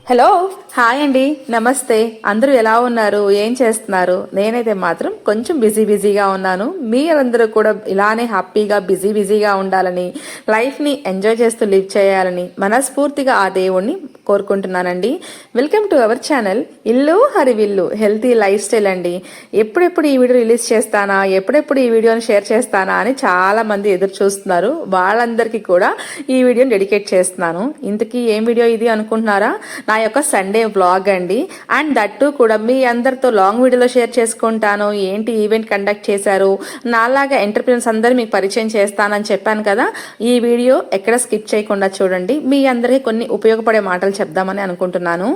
Hello, hi అండి, నమస్తే. అందరూ ఎలా ఉన్నారు, ఏం చేస్తున్నారు? నేనైతే మాత్రం కొంచెం బిజీగా ఉన్నాను. మీరందరూ కూడా ఇలానే హ్యాపీగా బిజీగా ఉండాలని, లైఫ్ని ఎంజాయ్ చేస్తూ లివ్ చేయాలని మనస్ఫూర్తిగా ఆ దేవుణ్ణి కోరుకుంటున్నానండి. వెల్కమ్ టు అవర్ ఛానల్ ఇల్లు హరివిల్లు హెల్తీ లైఫ్ స్టైల్ అండి. ఎప్పుడెప్పుడు ఈ వీడియో రిలీజ్ చేస్తానా, ఎప్పుడెప్పుడు ఈ వీడియోని షేర్ చేస్తానా అని చాలా మంది ఎదురు చూస్తున్నారు. వాళ్ళందరికీ కూడా ఈ వీడియోని డెడికేట్ చేస్తున్నాను. ఇంతకీ ఏం వీడియో ఇది అనుకుంటున్నారా? నా యొక్క సండే వ్లాగ్ అండి. అండ్ దట్టు కూడా మీ అందరితో లాంగ్ వీడియోలో షేర్ చేసుకుంటాను. ఏంటి ఈవెంట్ కండక్ట్ చేశారు, నాలాగా ఎంటర్ప్రినర్స్ అందరూ మీకు పరిచయం చేస్తానని చెప్పాను కదా. ఈ వీడియో ఎక్కడ స్కిప్ చేయకుండా చూడండి. మీ అందరికీ కొన్ని ఉపయోగపడే మాటలు చెప్దామని అనుకుంటున్నాను.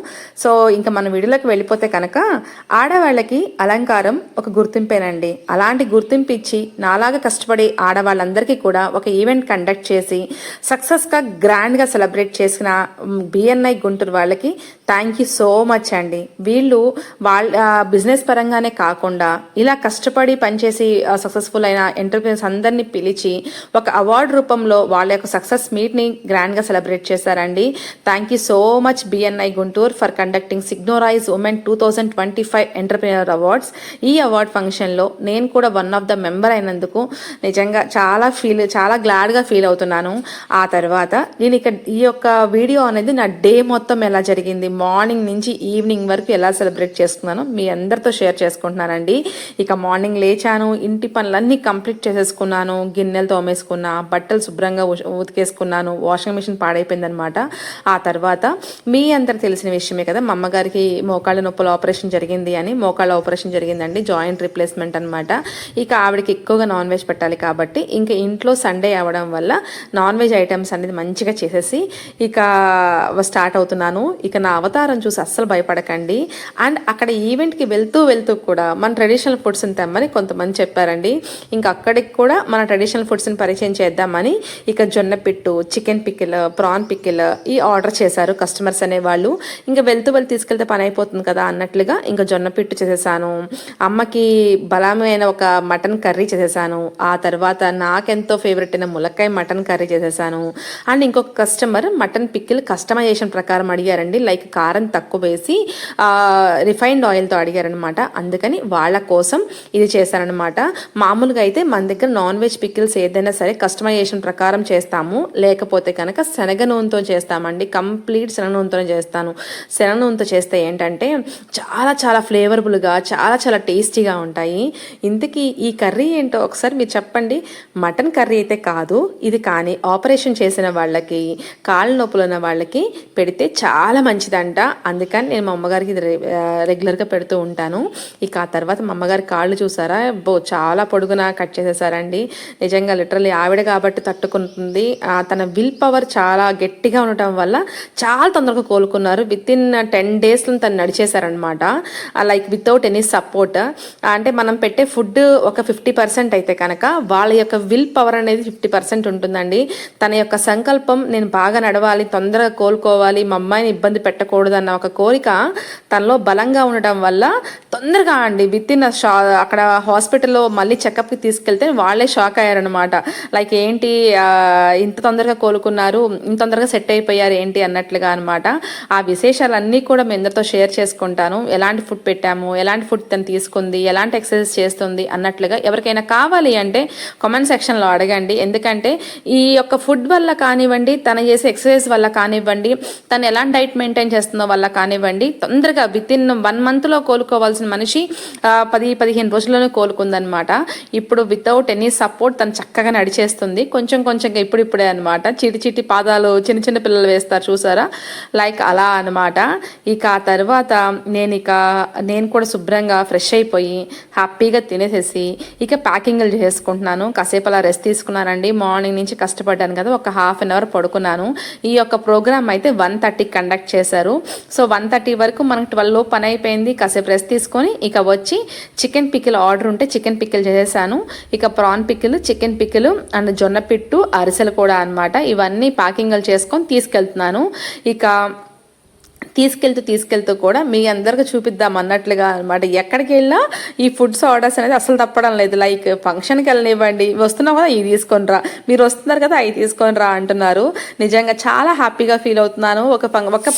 సో ఇంకా మన వీడియోలోకి వెళ్ళిపోతే కనుక, ఆడవాళ్ళకి అలంకారం ఒక గుర్తింపేనండి. అలాంటి గుర్తింపు ఇచ్చి నాలాగా కష్టపడి ఆడవాళ్ళందరికీ కూడా ఒక ఈవెంట్ కండక్ట్ చేసి సక్సెస్గా గ్రాండ్గా సెలబ్రేట్ చేసిన బిఎన్ఐ గుంటూరు వాళ్ళకి థ్యాంక్ యూ సో మచ్ అండి. వీళ్ళు వాళ్ళ బిజినెస్ పరంగానే కాకుండా ఇలా కష్టపడి పనిచేసి సక్సెస్ఫుల్ అయిన ఎంటర్ప్రీనర్స్ అందరినీ పిలిచి ఒక అవార్డు రూపంలో వాళ్ళ యొక్క సక్సెస్ మీట్ని గ్రాండ్గా సెలబ్రేట్ చేశారండి. Thank you so much BNI Guntur for conducting Signorise women 2025 entrepreneur awards. ఈ అవార్డ్ ఫంక్షన్లో నేను కూడా వన్ ఆఫ్ ద మెంబర్ అయినందుకు నిజంగా చాలా గ్లాడ్గా ఫీల్ అవుతున్నాను. ఆ తర్వాత నేను ఈ యొక్క వీడియో అనేది నా డే మొత్తం ఎలా జరిగింది, మార్నింగ్ నుంచి ఈవినింగ్ వరకు ఎలా సెలబ్రేట్ చేసుకున్నాను మీ అందరితో షేర్ చేసుకుంటున్నానండి. ఇక మార్నింగ్ లేచాను, ఇంటి పనులన్నీ కంప్లీట్ చేసేసుకున్నాను, గిన్నెలు తోమేసుకున్నా, బట్టలు శుభ్రంగా ఉతికేసుకున్నాను. Washing machine పాడైపోయిందనమాట. ఆ తర్వాత మీ అందరికి తెలిసిన విషయమే కదా, మా అమ్మగారికి మోకాళ్ళ నొప్పుల ఆపరేషన్ జరిగింది అని. మోకాళ్ళ ఆపరేషన్ జరిగిందండి, జాయింట్ రిప్లేస్మెంట్ అనమాట. ఇక ఆవిడకి ఎక్కువగా నాన్ వెజ్ పెట్టాలి కాబట్టి ఇంకా ఇంట్లో సండే అవ్వడం వల్ల నాన్ వెజ్ ఐటమ్స్ అనేది మంచిగా చేసేసి ఇక స్టార్ట్ అవుతున్నాను. ఇక నా అవతారం చూసి అస్సలు భయపడకండి. అండ్ అక్కడ ఈవెంట్కి వెళ్తూ కూడా మన ట్రెడిషనల్ ఫుడ్స్ని తెమ్మని కొంతమంది చెప్పారండి. ఇంకా అక్కడికి కూడా మన ట్రెడిషనల్ ఫుడ్స్ని పరిచయం చేద్దామని ఇక జొన్న పిట్టు, చికెన్ పికిల్, ప్రాన్ పికిల్ ఈ ఆర్డర్ చేశారు కస్టమర్స్ అనేవాళ్ళు. ఇంకా వెళ్తూ తీసుకెళ్తే పని అయిపోతుంది కదా అన్నట్లుగా ఇంకా జొన్న పిట్టు చేసేసాను. అమ్మకి బలమైన ఒక మటన్ కర్రీ చేసేసాను. ఆ తర్వాత నాకెంతో ఫేవరెట్ అయిన ములక్కాయ మటన్ కర్రీ చేసేసాను. అండ్ ఇంకొక కస్టమర్ మటన్ పికిల్ కస్టమైజేషన్ ప్రకారం అడిగారండి. లైక్ కారం తక్కువ వేసి రిఫైన్డ్ ఆయిల్తో అడిగారనమాట. అందుకని వాళ్ళ కోసం ఇది చేశారనమాట. మామూలుగా అయితే మన దగ్గర నాన్ వెజ్ పికిల్స్ ఏదైనా సరే కస్టమైజేషన్ ప్రకారం చేస్తాము, లేకపోతే కనుక శనగ నూనెతో చేస్తామండి. కంప్లీట్ శనగ నూనెతోనే చేస్తాను. శనగ నూనెతో చేస్తే ఏంటంటే చాలా ఫ్లేవరబుల్గా చాలా టేస్టీగా ఉంటాయి. ఇంతకీ ఈ కర్రీ ఏంటో ఒకసారి మీరు చెప్పండి. మటన్ కర్రీ అయితే కాదు ఇది, కానీ ఆపరేషన్ చేసిన వాళ్ళకి, కాళ్ళ నొప్పులు ఉన్న వాళ్ళకి పెడితే చాలా మంచిదంట. అందుకని నేను మా అమ్మగారికి ఇది రెగ్యులర్గా పెడుతూ ఉంటాను. ఇక ఆ తర్వాత మా అమ్మగారి కాళ్ళు చూసారా, చాలా పొడుగున కట్ చేసేసారండి. నిజంగా లిటరల్లీ ఆవిడ కాబట్టి తట్టుకుంటుంది. తన విల్ పవర్ చాలా గట్టిగా ఉండటం వల్ల చాలా తొందరగా కోలుకున్నారు. విత్ ఇన్ 10 days తను నడిచేశారనమాట. Like without any support. అంటే మనం పెట్టే ఫుడ్ ఒక 50% అయితే కనుక వాళ్ళ యొక్క విల్ పవర్ అనేది 50% ఉంటుందండి. తన యొక్క సంకల్పం, నేను బాగా నడవాలి, తొందరగా కోలుకోవాలి, మా అమ్మాయిని ఇబ్బంది పెట్టకూడదు అన్న ఒక కోరిక తనలో బలంగా ఉండటం వల్ల తొందరగా అండి విత్ ఇన్ అక్కడ హాస్పిటల్లో మళ్ళీ చెకప్కి తీసుకెళ్తే వాళ్ళే షాక్ అయ్యారనమాట. లైక్ ఏంటి ఇంత తొందరగా కోలుకున్నారు, ఇంత తొందరగా సెట్ అయిపోయారు ఏంటి అన్నట్లుగా అనమాట. ఆ విశేషాలన్నీ కూడా మీ అందరితో షేర్ చేసుకుంటాను. ఎలాంటి ఫుడ్ పెట్టాము, ఎలాంటి ఫుడ్ తను తీసుకుంది, ఎలాంటి ఎక్సర్సైజ్ చేస్తుంది అన్నట్లుగా. ఎవరికైనా కావాలి అంటే కామెంట్ సెక్షన్లో అడగండి. ఎందుకంటే ఈ యొక్క ఫుడ్ వల్ల కానివ్వండి, తను చేసే ఎక్సర్సైజ్ వల్ల కానివ్వండి, తను ఎలాంటి డైట్ మెయింటైన్ చేస్తుందో వల్ల కానివ్వండి, తొందరగా విత్ ఇన్ 1 monthలో కోలుకోవాల్సిన మనిషి 10-15 రోజుల్లోనే కోలుకుందనమాట. ఇప్పుడు వితౌట్ ఎనీ సపోర్ట్ తను చక్కగా నడిచేస్తుంది. కొంచెంగా ఇప్పుడిప్పుడే అనమాట. చిటి పాదాలు చిన్న పిల్లలు వేస్తారు చూసారా, లైక్ అలా అనమాట. ఇక ఆ తర్వాత నేను కూడా శుభ్రంగా ఫ్రెష్ అయిపోయి హ్యాపీగా తినేసేసి ఇక ప్యాకింగ్లు చేసుకుంటున్నాను. కాసేపు అలా రెస్ట్ తీసుకున్నానండి. మార్నింగ్ నుంచి కష్టపడ్డాను కదా, ఒక 1/2 hour పడుకున్నాను. ఈ యొక్క ప్రోగ్రామ్ అయితే 1:30 కండక్ట్ చేశారు. సో 1:30 వరకు మనకు 12 పని అయిపోయింది. కాసేపు రెస్ట్ తీసుకొని ఇక వచ్చి చికెన్ పికిల్ ఆర్డర్ ఉంటే చికెన్ పికిల్ చేసేసాను. ఇక PRAN pickle, chicken pickle and జొన్న పిట్టు, అరిసెలు కూడా అనమాట. ఇవన్నీ ప్యాకింగ్లు చేసుకొని తీసుకెళ్తున్నాను. ఇక తీసుకెళ్తూ కూడా మీ అందరికి చూపిద్దాం అన్నట్లుగా అనమాట. ఎక్కడికి వెళ్ళినా ఈ ఫుడ్స్ ఆర్డర్స్ అనేది అసలు తప్పడం లేదు. లైక్ ఫంక్షన్కి వెళ్ళనివ్వండి, వస్తున్నావు కదా ఇవి తీసుకొని రా, మీరు వస్తున్నారు కదా అవి తీసుకొని రా అంటున్నారు. నిజంగా చాలా హ్యాపీగా ఫీల్ అవుతున్నాను. ఒక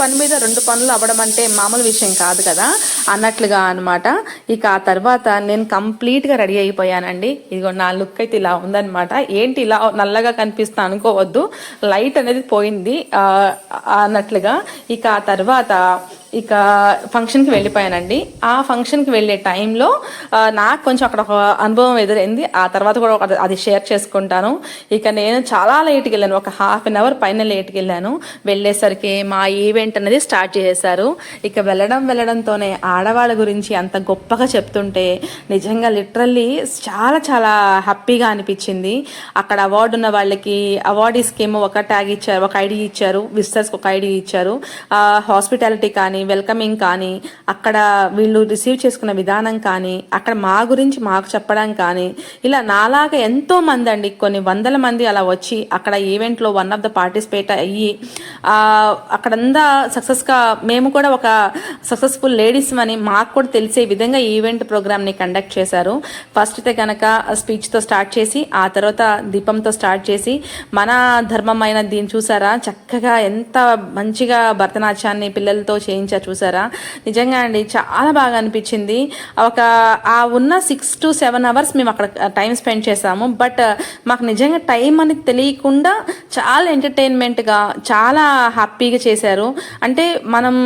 పని మీద 2 పనులు అవ్వడం అంటే మామూలు విషయం కాదు కదా అన్నట్లుగా అనమాట. ఇక ఆ తర్వాత నేను కంప్లీట్గా రెడీ అయిపోయానండి. ఇదిగో నా లుక్ అయితే ఇలా ఉందనమాట. ఏంటి ఇలా నల్లగా కనిపిస్తా అనుకోవద్దు, లైట్ అనేది పోయింది అన్నట్లుగా. ఇక ఆ తర్వాత ఇక ఫంక్షన్కి వెళ్ళిపోయానండి. ఆ ఫంక్షన్కి వెళ్ళే టైంలో నాకు కొంచెం అక్కడ ఒక అనుభవం ఎదురైంది. ఆ తర్వాత కూడా అది షేర్ చేసుకుంటాను. ఇక నేను చాలా లేట్కి వెళ్ళాను, ఒక ½ అన్ అవర్ పైన లేట్కి వెళ్ళాను. వెళ్ళేసరికి మా ఈవెంట్ అనేది స్టార్ట్ చేసేసారు. ఇక వెళ్ళడంతోనే ఆడవాళ్ళ గురించి అంత గొప్పగా చెప్తుంటే నిజంగా లిటరల్లీ చాలా చాలా హ్యాపీగా అనిపించింది. అక్కడ అవార్డు ఉన్న వాళ్ళకి అవార్డీస్కి ఏమో ఒక ట్యాగ్ ఇచ్చారు, ఒక ఐడి ఇచ్చారు, విజిటర్స్కి ఒక ఐడి ఇచ్చారు. హాస్పిటాలిటీ కానీ వెల్కమింగ్ కానీ అక్కడ వీళ్ళు రిసీవ్ చేసుకున్న విధానం కానీ అక్కడ మా గురించి మాకు చెప్పడం కానీ ఇలా నాలాగా ఎంతో మంది అండి, కొన్ని వందల మంది అలా వచ్చి అక్కడ ఈవెంట్లో వన్ ఆఫ్ ద పార్టిసిపేట్ అయ్యి అక్కడంతా సక్సెస్గా మేము కూడా ఒక సక్సెస్ఫుల్ లేడీస్ అని మాకు కూడా తెలిసే విధంగా ఈవెంట్ ప్రోగ్రామ్ని కండక్ట్ చేశారు. ఫస్ట్ అయితే కనుక స్పీచ్తో స్టార్ట్ చేసి ఆ తర్వాత దీపంతో స్టార్ట్ చేసి మన ధర్మమైన దీన్ని చూసారా చక్కగా ఎంత మంచిగా భరతనాట్యాన్ని పిల్లలతో చేయించారు చూసారా. నిజంగా అండి చాలా బాగా అనిపించింది. ఉన్న 6 to 7 అవర్స్ మేము అక్కడ టైం స్పెండ్ చేసాము. బట్ మాకు నిజంగా టైం అని తెలియకుండా చాలా ఎంటర్టైన్మెంట్గా చాలా హ్యాపీగా చేశారు. అంటే మనం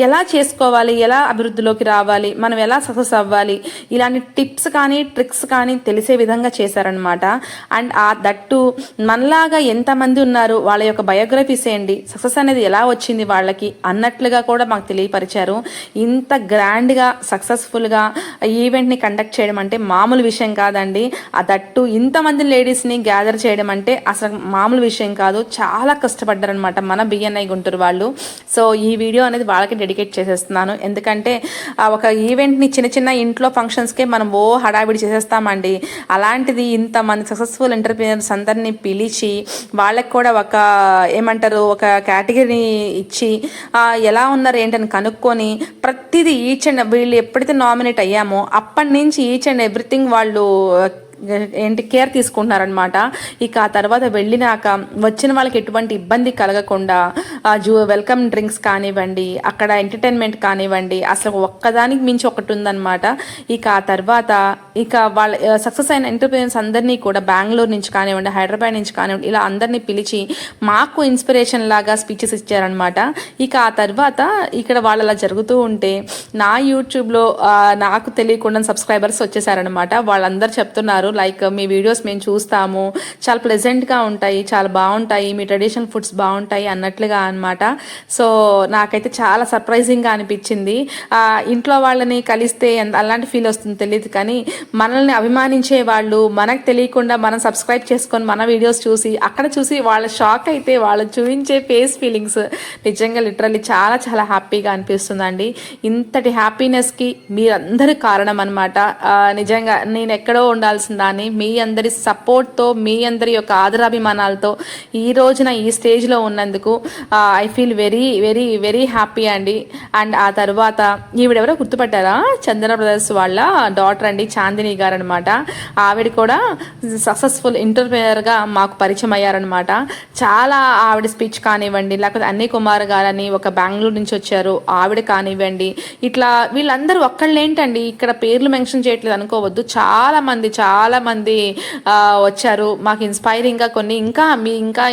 ఎలా చేసుకోవాలి, ఎలా అభివృద్ధిలోకి రావాలి, మనం ఎలా సక్సెస్ అవ్వాలి, ఇలాంటి టిప్స్ కానీ ట్రిక్స్ కానీ తెలిసే విధంగా చేశారనమాట. అండ్ దట్టు మనలాగా ఎంతమంది ఉన్నారు, వాళ్ళ యొక్క బయోగ్రఫీస్ ఏంటి, సక్సెస్ అనేది ఎలా వచ్చింది వాళ్ళకి అన్నట్లుగా కూడా మాకు తెలియపరిచారు. ఇంత గ్రాండ్గా సక్సెస్ఫుల్గా ఈవెంట్ని కండక్ట్ చేయడం అంటే మామూలు విషయం కాదండి. దట్టు ఇంతమంది లేడీస్ని గ్యాదర్ చేయడం అంటే అసలు మామూలు విషయం కాదు. చాలా కష్టపడ్డారనమాట మన బిఎన్ఐ గుంటూరు వాళ్ళు. సో ఈ వీడియో అనేది వాళ్ళకి డెడికేట్ చేసేస్తున్నాను. ఎందుకంటే ఒక ఈవెంట్ని చిన్న ఇంట్లో ఫంక్షన్స్కే మనం హడావిడి చేసేస్తామండి. అలాంటిది ఇంతమంది సక్సెస్ఫుల్ ఎంటర్‌ప్రెన్యూర్స్ అందరినీ పిలిచి వాళ్ళకి కూడా ఒక కేటగిరీ ఇచ్చి ఎలా ఉన్నారు ఏంటని కనుక్కొని ప్రతిదీ వీళ్ళు ఎప్పుడైతే నామినేట్ అయ్యామో అప్పటి నుంచి ఈచ్ అండ్ ఎవ్రీథింగ్ వాళ్ళు కేర్ తీసుకుంటున్నారనమాట. ఇక ఆ తర్వాత వెళ్ళినాక వచ్చిన వాళ్ళకి ఎటువంటి ఇబ్బంది కలగకుండా వెల్కమ్ డ్రింక్స్ కానివ్వండి, అక్కడ ఎంటర్టైన్మెంట్ కానివ్వండి, అసలు ఒక్కదానికి మించి ఒకటి ఉందన్నమాట. ఇక ఆ తర్వాత వాళ్ళ సక్సెస్ అయిన ఎంటర్‌ప్రెన్యూర్స్ అందరినీ కూడా బెంగళూరు నుంచి కానివ్వండి, హైదరాబాద్ నుంచి కానివ్వండి, ఇలా అందరినీ పిలిచి మాకు ఇన్స్పిరేషన్ లాగా స్పీచెస్ ఇచ్చారనమాట. ఇక ఆ తర్వాత ఇక్కడ వాళ్ళు అలా జరుగుతూ ఉంటే నా యూట్యూబ్లో నాకు తెలియకుండా సబ్స్క్రైబర్స్ వచ్చేసారనమాట. వాళ్ళందరూ చెప్తున్నారు లైక్ మీ వీడియోస్ మేము చూస్తాము, చాలా ప్లెజెంట్గా ఉంటాయి, చాలా బాగుంటాయి, మీ ట్రెడిషనల్ ఫుడ్స్ బాగుంటాయి అన్నట్లుగా అనమాట. సో నాకైతే చాలా సర్ప్రైజింగ్గా అనిపించింది. ఇంట్లో వాళ్ళని కలిస్తే అలాంటి ఫీల్ వస్తుంది తెలియదు, కానీ మనల్ని అభిమానించే వాళ్ళు మనకు తెలియకుండా మనం సబ్స్క్రైబ్ చేసుకొని మన వీడియోస్ చూసి వాళ్ళ షాక్ అయితే వాళ్ళు చూపించే ఫేస్ ఫీలింగ్స్ నిజంగా లిటరల్లీ చాలా చాలా హ్యాపీగా అనిపిస్తుందండి. ఇంతటి హ్యాపీనెస్కి మీరందరి కారణం అనమాట. నిజంగా నేను ఎక్కడో ఉండాల్సిన దాన్ని మీ అందరి సపోర్ట్తో, మీ అందరి యొక్క ఆదరాభిమానాలతో ఈ రోజున ఈ స్టేజ్లో ఉన్నందుకు I feel very very very happy అండి. అండ్ ఆ తర్వాత ఈవిడెవరో గుర్తుపట్టారా, చందన బ్రదర్స్ వాళ్ళ డాటర్ అండి, చాందిని గారు అనమాట. ఆవిడ కూడా సక్సెస్ఫుల్ ఎంటర్‌ప్రెన్యూర్గా మాకు పరిచయం అయ్యారనమాట. చాలా ఆవిడ స్పీచ్ కానివ్వండి, లేకపోతే అన్నీ కుమార్ గారని ఒక బెంగళూరు నుంచి వచ్చారు, ఆవిడ కానివ్వండి, ఇట్లా వీళ్ళందరూ ఒక్కళ్ళేంటండి, ఇక్కడ పేర్లు మెన్షన్ చేయట్లేదు అనుకోవద్దు, చాలా మంది వచ్చారు. మాకు ఇన్స్పైరింగ్గా కొన్ని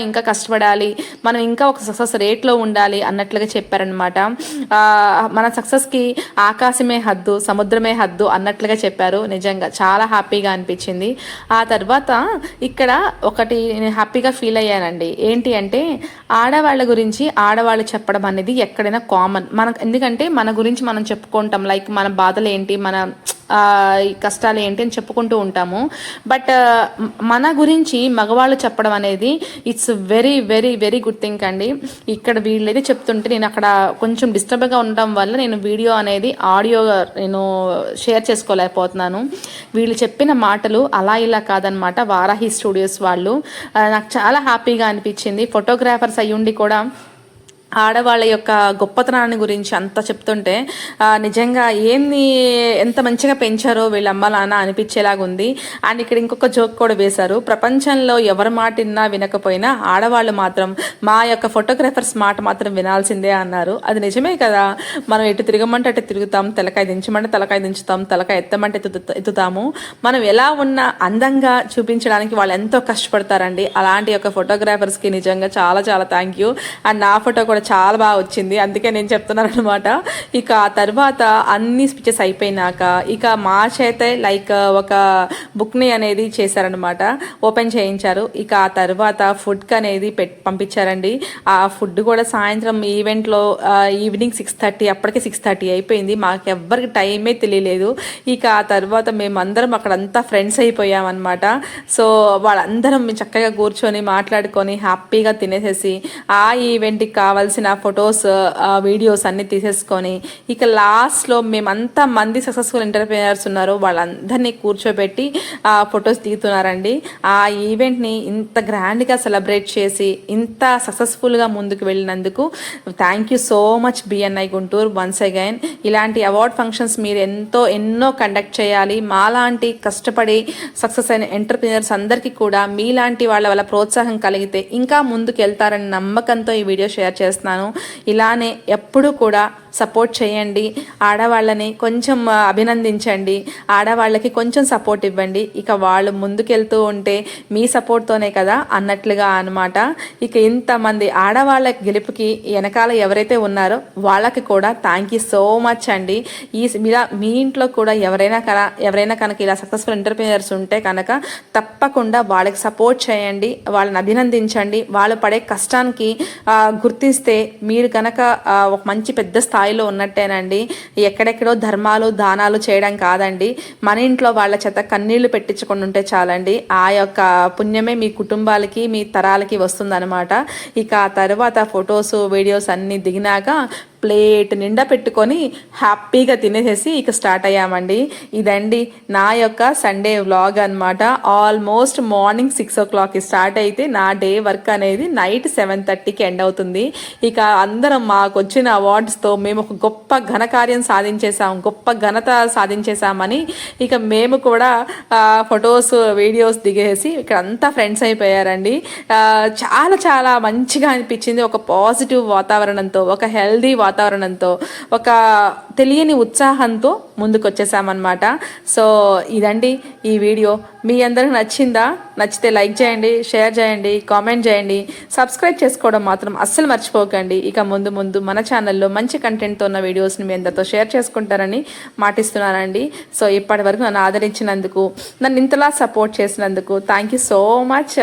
ఇంకా కష్టపడాలి, మనం ఇంకా ఒక సక్సెస్ రేట్లో ఉండాలి అన్నట్లుగా చెప్పారనమాట. మన సక్సెస్కి ఆకాశమే హద్దు, సముద్రమే హద్దు అన్నట్లుగా చెప్పారు. నిజంగా చాలా హ్యాపీగా అనిపించింది. ఆ తర్వాత ఇక్కడ ఒకటి నేను హ్యాపీగా ఫీల్ అయ్యానండి. ఏంటి అంటే ఆడవాళ్ళ గురించి ఆడవాళ్ళు చెప్పడం అనేది ఎక్కడైనా కామన్. ఎందుకంటే మన గురించి మనం చెప్పుకుంటాం, లైక్ మన బాధలు ఏంటి, మన కష్టాలు ఏంటి అని చెప్పుకుంటూ ఉంటాము. బట్ మన గురించి మగవాళ్ళు చెప్పడం అనేది it's very very very good thing అండి. ఇక్కడ వీళ్ళైతే చెప్తుంటే నేను అక్కడ కొంచెం డిస్టర్బ్గా ఉండడం వల్ల నేను వీడియో అనేది ఆడియో నేను షేర్ చేసుకోలేకపోతున్నాను. వీళ్ళు చెప్పిన మాటలు అలా ఇలా కాదనమాట. వారాహి స్టూడియోస్ వాళ్ళు నాకు చాలా హ్యాపీగా అనిపించింది. ఫోటోగ్రాఫర్స్ అయ్యుండి కూడా ఆడవాళ్ళ యొక్క గొప్పతనాన్ని గురించి అంతా చెప్తుంటే నిజంగా ఎంత మంచిగా పెంచారో వీళ్ళ అమ్మ నాన్న అనిపించేలాగా ఉంది. అండ్ ఇక్కడ ఇంకొక జోక్ కూడా వేశారు, ప్రపంచంలో ఎవరి మాట విన్నా వినకపోయినా ఆడవాళ్ళు మాత్రం మా యొక్క ఫోటోగ్రాఫర్స్ మాట మాత్రం వినాల్సిందే అన్నారు. అది నిజమే కదా, మనం ఎటు తిరగమంటే అటు తిరుగుతాం, తలకాయ దించమంటే తలకాయ దించుతాం, తలకాయ ఎత్తమంటే ఎత్తుతాము. మనం ఎలా ఉన్నా అందంగా చూపించడానికి వాళ్ళు ఎంతో కష్టపడతారండి. అలాంటి యొక్క ఫోటోగ్రాఫర్స్కి నిజంగా చాలా చాలా థ్యాంక్ యూ. అండ్ నా ఫోటో కూడా చాలా బాగా వచ్చింది, అందుకే నేను చెప్తున్నాను అనమాట. ఇక ఆ తర్వాత అన్ని స్పీచెస్ అయిపోయినాక ఇక మా చేతే లైక్ ఒక బుక్ని అనేది చేశారనమాట, ఓపెన్ చేయించారు. ఇక ఆ తర్వాత ఫుడ్కి అనేది పంపించారండి. ఆ ఫుడ్ కూడా సాయంత్రం ఈవెంట్లో ఈవినింగ్ 6:30, అప్పటికే 6:30 అయిపోయింది. మాకు ఎవ్వరికి టైమే తెలియలేదు. ఇక ఆ తర్వాత మేమందరం అక్కడంతా ఫ్రెండ్స్ అయిపోయామన్నమాట. సో వాళ్ళందరం చక్కగా కూర్చొని మాట్లాడుకొని హ్యాపీగా తినేసేసి ఆ ఈవెంట్కి కావాల్సిన ఫొటోస్ వీడియోస్ అన్ని తీసేసుకొని ఇక లాస్ట్లో మేమంతా మంది సక్సెస్ఫుల్ ఎంటర్‌ప్రెన్యూర్స్ ఉన్నారు, వాళ్ళందరినీ కూర్చోబెట్టి ఫొటోస్ దిగుతున్నారండి. ఆ ఈవెంట్ని ఇంత గ్రాండ్గా సెలబ్రేట్ చేసి ఇంత సక్సెస్ఫుల్గా ముందుకు వెళ్ళినందుకు thank you so much BNI Guntur once again. ఇలాంటి అవార్డ్ ఫంక్షన్స్ మీరు ఎన్నో కండక్ట్ చేయాలి. మాలాంటి కష్టపడి సక్సెస్ అయిన ఎంటర్‌ప్రెన్యూర్స్ అందరికీ కూడా మీలాంటి వాళ్ళ వల్ల ప్రోత్సాహం కలిగితే ఇంకా ముందుకు వెళ్తారని నమ్మకంతో ఈ వీడియో షేర్ చేస్తున్నాను. ఇలానే ఎప్పుడు కూడా సపోర్ట్ చేయండి, ఆడవాళ్ళని కొంచెం అభినందించండి, ఆడవాళ్ళకి కొంచెం సపోర్ట్ ఇవ్వండి. ఇక వాళ్ళు ముందుకెళ్తూ ఉంటే మీ సపోర్ట్తోనే కదా అన్నట్లుగా అనమాట. ఇక ఇంతమంది ఆడవాళ్ళ గెలుపుకి వెనకాల ఎవరైతే ఉన్నారో వాళ్ళకి కూడా థ్యాంక్ యూ సో మచ్ అండి. మీ ఇంట్లో కూడా ఎవరైనా కనుక ఇలా సక్సెస్ఫుల్ ఎంటర్‌ప్రెన్యూర్స్ ఉంటే కనుక తప్పకుండా వాళ్ళకి సపోర్ట్ చేయండి, వాళ్ళని అభినందించండి. వాళ్ళు పడే కష్టానికి గుర్తిస్తే మీరు కనుక ఒక మంచి పెద్ద స్థాయిలో ఉన్నట్టేనండి. ఎక్కడెక్కడో ధర్మాలు దానాలు చేయడం కాదండి, మన ఇంట్లో వాళ్ళ చేత కన్నీళ్లు పెట్టించుకొని ఉంటే చాలండి. ఆ యొక్క పుణ్యమే మీ కుటుంబాలకి మీ తరాలకి వస్తుందన్నమాట. ఇక ఆ తర్వాత ఫొటోస్ వీడియోస్ అన్నీ దిగినాక ప్లేట్ నిండా పెట్టుకొని హ్యాపీగా తినేసేసి ఇక స్టార్ట్ అయ్యామండి. ఇదండి నా యొక్క సండే వ్లాగ్ అనమాట. ఆల్మోస్ట్ మార్నింగ్ 6 o'clock స్టార్ట్ అయితే నా డే వర్క్ అనేది నైట్ 7:30కి ఎండ్ అవుతుంది. ఇక అందరం మాకు వచ్చిన అవార్డ్స్తో మేము ఒక గొప్ప ఘనకార్యం సాధించేసాం, గొప్ప ఘనత సాధించేసామని ఇక మేము కూడా ఫొటోస్ వీడియోస్ దిగేసి ఇక్కడ అంతా ఫ్రెండ్స్ అయిపోయారండి. చాలా చాలా మంచిగా అనిపించింది. ఒక పాజిటివ్ వాతావరణంతో, ఒక హెల్దీ వాతావరణంతో, ఒక తెలియని ఉత్సాహంతో ముందుకు వచ్చేసామన్నమాట. సో ఇదండి ఈ వీడియో. మీ అందరికి నచ్చిందా? నచ్చితే లైక్ చేయండి, షేర్ చేయండి, కామెంట్ చేయండి, సబ్స్క్రైబ్ చేసుకోవడం మాత్రం అస్సలు మర్చిపోకండి. ఇక ముందు మన ఛానల్లో మంచి కంటెంట్తో ఉన్న వీడియోస్ని మీ అందరితో షేర్ చేసుకుంటారని మాటిస్తున్నానండి. సో ఇప్పటి వరకు నన్ను ఆదరించినందుకు, నన్ను ఇంతలా సపోర్ట్ చేసినందుకు థ్యాంక్ యూ సో మచ్.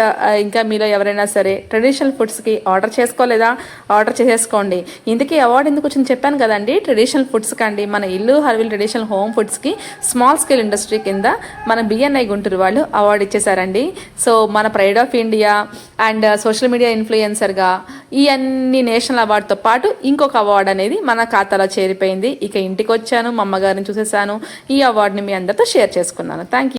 ఇంకా మీలో ఎవరైనా సరే ట్రెడిషనల్ ఫుడ్స్కి ఆర్డర్ చేసుకోలేదా? ఆర్డర్ చేసేసుకోండి. ఇందుకే అవార్డు ఎందుకు వచ్చింది చెప్పాను కదండి, ట్రెడిషనల్ ఫుడ్స్ కండి. మన ఇల్లు హర్విల్ ట్రెడిషనల్ హోమ్ ఫుడ్స్కి స్మాల్ స్కేల్ ఇండస్ట్రీ కింద మన బిఎన్ఐ గుంటూరు వాళ్ళు అవార్డు ఇచ్చేసారండి. సో మన pride of India and social media ఇన్ఫ్లుయెన్సర్గా ఈ అన్ని నేషనల్ అవార్డుతో పాటు ఇంకొక అవార్డు అనేది మన ఖాతాలో చేరిపోయింది. ఇక ఇంటికి వచ్చాను, మా అమ్మగారిని చూసేసాను, ఈ అవార్డుని మీ అందరితో షేర్ చేసుకున్నాను. Thank you.